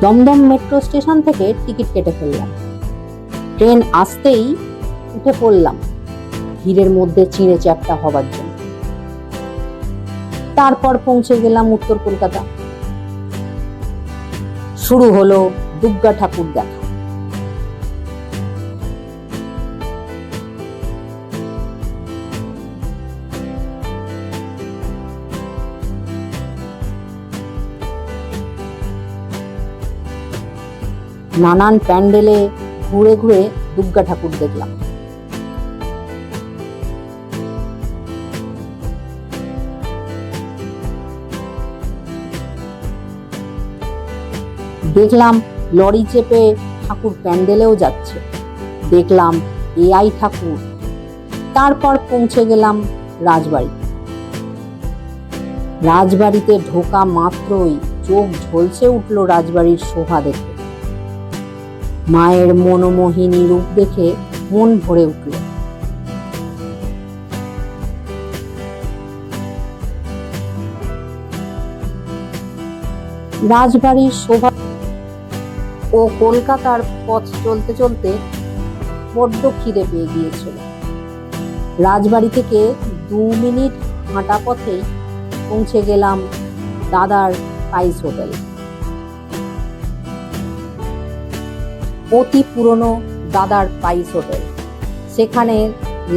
Dumdum metro station থেকে ticket কেটে ফেললাম। ট্রেন আসতেই উঠে পড়লাম ভিড়ের মধ্যে চিঁড়ে চ্যাপ্টা হবার জন্য। তারপর পৌঁছে গেলাম উত্তর কলকাতা। শুরু হলো দুর্গা ঠাকুর দেখা। নানান প্যান্ডেলে ঘুরে ঘুরে দুর্গা ঠাকুর দেখলাম। দেখলাম লরি চেপে ঠাকুর প্যান্ডেলেও যাচ্ছে। দেখলাম এআই ঠাকুর। তারপর পৌঁছে গেলাম রাজবাড়ি। রাজবাড়িতে ঢোকা মাত্রই চোখ ঝলসে উঠল রাজবাড়ির শোভা দেখে। মায়ের মনোমোহিনী রূপ দেখে মন ভরে উঠল। রাজবাড়ির শোভা ও কলকাতার পথ চলতে চলতে বড্ড খিদে পেয়ে গিয়েছিল। রাজবাড়ি থেকে 2 মিনিট হাঁটা পথেই পৌঁছে গেলাম দাদার পাইস হোটেল। অতি পুরনো দাদার পাইস হোটেল। সেখানে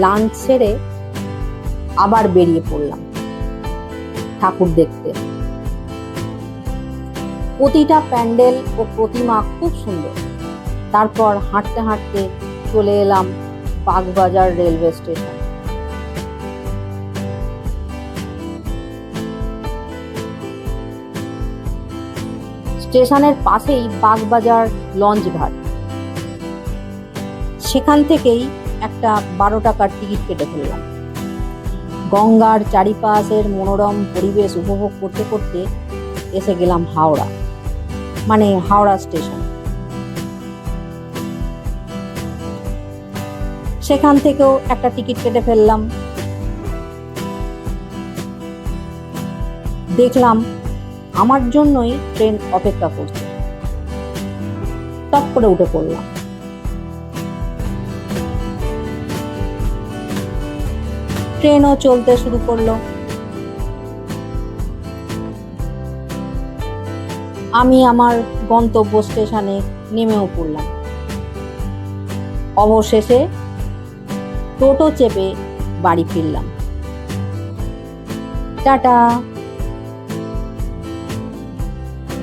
লাঞ্চ সেরে আবার বেরিয়ে পড়লাম ঠাকুর দেখতে। প্রতিটা প্যান্ডেল ও প্রতিমা খুব সুন্দর। তারপর হাঁটতে হাঁটতে চলে এলাম বাগবাজার রেলওয়ে স্টেশন। স্টেশনের পাশেই বাগবাজার লঞ্চ ঘাট। সেখান থেকেই একটা 12 টাকার টিকিট কেটে ফেললাম। গঙ্গার চারিপাশের মনোরম পরিবেশ উপভোগ করতে করতে এসে গেলাম হাওড়া, মানে হাওড়া স্টেশন। সেখান থেকেও একটা টিকিট কেটে ফেললাম। দেখলাম আমার জন্যই ট্রেন অপেক্ষা করছে। টপ করে উঠে পড়লাম। ট্রেনও চলতে শুরু করলো। আমি আমার গন্তব্য স্টেশনে নেমেও পড়লাম। অবশেষে টোটো চেপে বাড়ি ফিরলাম। টাটা।